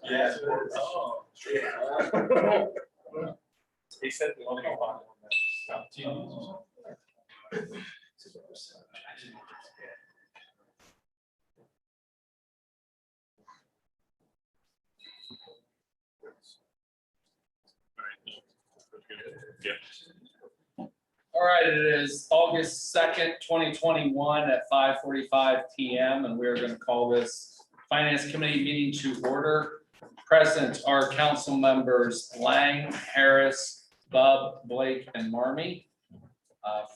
Yeah. Oh. He said the only one. All right, it is August 2nd, 2021 at 5:45 p.m. and we're going to call this Finance Committee meeting to order. Present are council members Lang, Harris, Bub, Blake, and Marmee.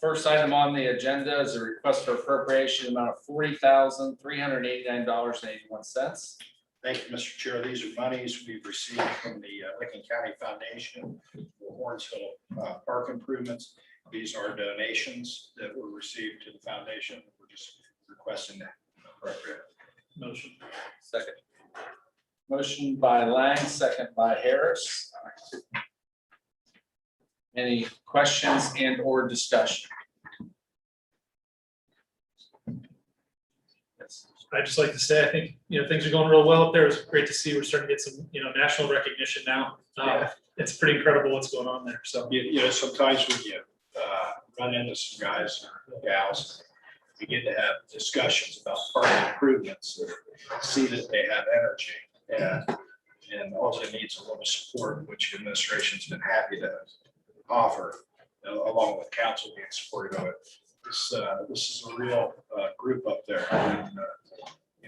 First item on the agenda is a request for appropriation amount of $40,389.81. Thank you, Mr. Chair. These are monies we've received from the Lincoln County Foundation for Hornsville Park improvements. These are donations that were received to the foundation. We're just requesting that appropriate. Motion. Second. Motion by Lang, second by Harris. Any questions and or discussion? Yes. I'd just like to say, I think, things are going real well up there. It's great to see we're starting to get some, national recognition now. It's pretty incredible what's going on there. So, Sometimes when you run into some guys or gals, we get to have discussions about park improvements, see that they have energy, and also needs a little support, which the administration's been happy to offer, along with council being supportive of it. This is a real group up there. And,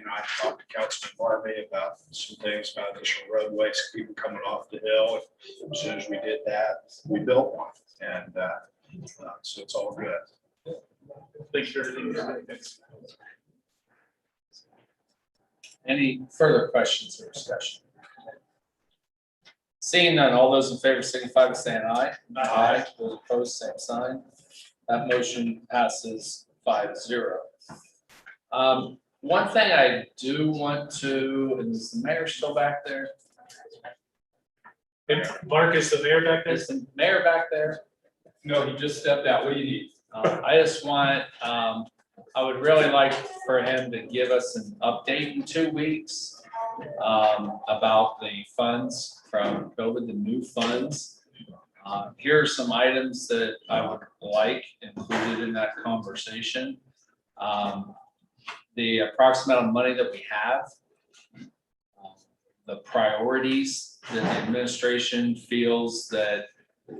I talked to Councilman Marmee about some things about additional roadways, people coming off the hill. And as soon as we did that, we built one, and so it's all good. thanks for everything. Thanks. Any further questions or discussion? Seeing none, all those in favor signify by saying aye. Aye. Those opposed, same sign. That motion passes 5-0. One thing I do want to, and is the mayor still back there? Mark, is the mayor back there? Is the mayor back there? No, he just stepped out. What do you need? I just want, I would really like for him to give us an update in 2 weeks about the funds from COVID, the new funds. Here are some items that I would like included in that conversation. The approximate amount of money that we have, the priorities that the administration feels that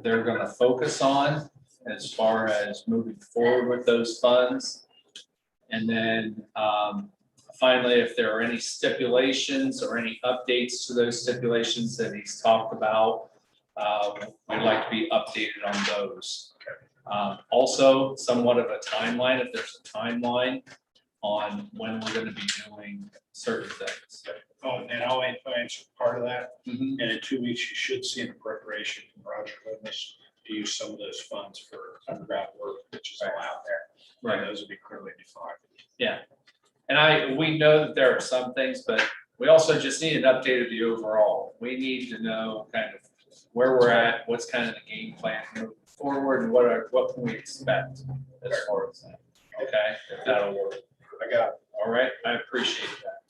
they're going to focus on as far as moving forward with those funds. And then finally, if there are any stipulations or any updates to those stipulations that he's talked about, we'd like to be updated on those. Also, somewhat of a timeline, if there's a timeline on when we're going to be doing certain things. Oh, and I'll answer part of that. Mhm. And in 2 weeks, you should see an appropriation from Roger Loomis to use some of those funds for underground work, which is all out there. Right. And those will be clearly defined. Yeah. And we know that there are some things, but we also just need an update of the overall. We need to know kind of where we're at, what's kind of the game plan moving forward, and what can we expect as far as that. Okay, if that'll work. I got it. All right, I appreciate that.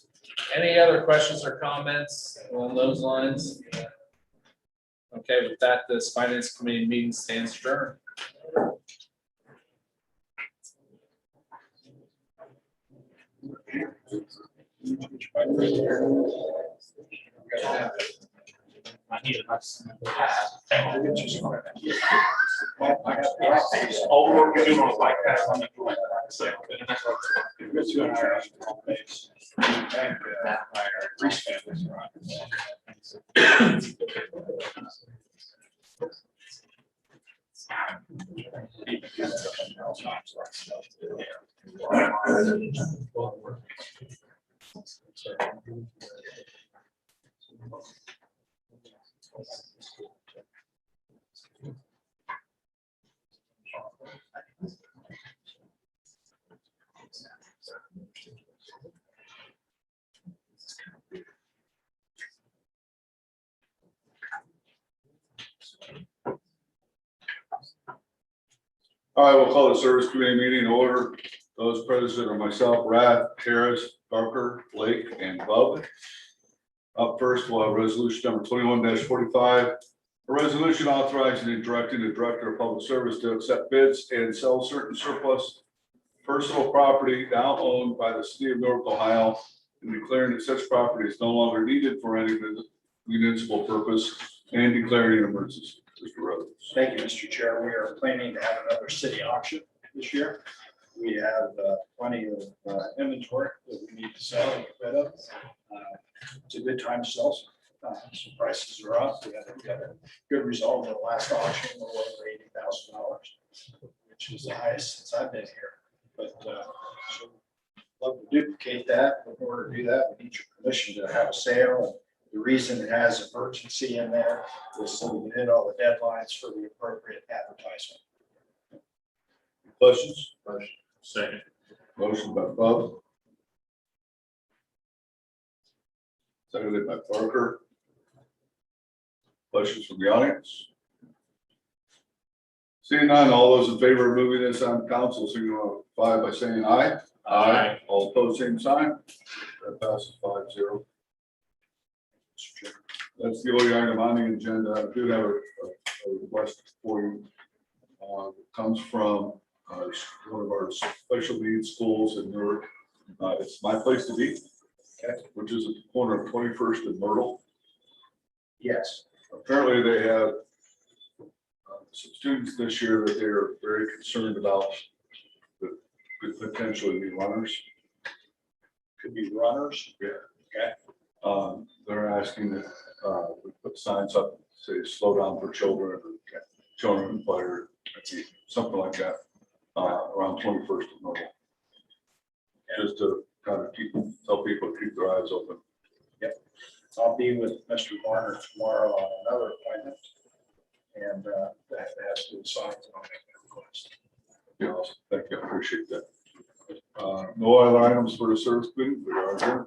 Any other questions or comments along those lines? Okay, with that, this finance committee meeting stands adjourned. I need it. All the work we do on a bike path on the joint. So, All right, we'll call the service committee meeting in order. Those present are myself, Rath, Harris, Barker, Blake, and Bub. Up first, we'll have resolution number 21-45. A resolution authorizing and directing the Director of Public Service to accept bids and sell certain surplus personal property now owned by the city of Newark, Ohio, and declaring that such property is no longer needed for any municipal purpose and declaring an emergency. Mr. Rhodes. Thank you, Mr. Chair. We are planning to have another city auction this year. We have plenty of inventory that we need to sell and get rid of. It's a good time to sell. Some prices are up. We had a good result in the last auction, a little over $80,000, which is the highest since I've been here. But so love to duplicate that. In order to do that, we need your permission to have a sale. The reason it has emergency in there is so we can hit all the deadlines for the appropriate advertisement. Questions? Second. Motion by Bub. Seconded by Barker. Questions from the audience? Seeing none, all those in favor of moving this on council, signify by saying aye. Aye. All opposed, same sign. That passes 5-0. That's the only item on the agenda. I do have a request for you. It comes from one of our special needs schools in Newark. It's My Place to Be, which is at the corner of 21st and Myrtle. Yes. Apparently they have some students this year that they're very concerned about that could potentially be runners. Could be runners. Yeah. Okay. They're asking that we put signs up, say, slow down for children, or children in fire, something like that, around 21st and Myrtle. Just to kind of tell people to keep their eyes open. I'll be with Mr. Warner tomorrow on another appointment. And that has to sign and I'll make that request. Yes, thank you, I appreciate that. No other items for the service committee, we are adjourned.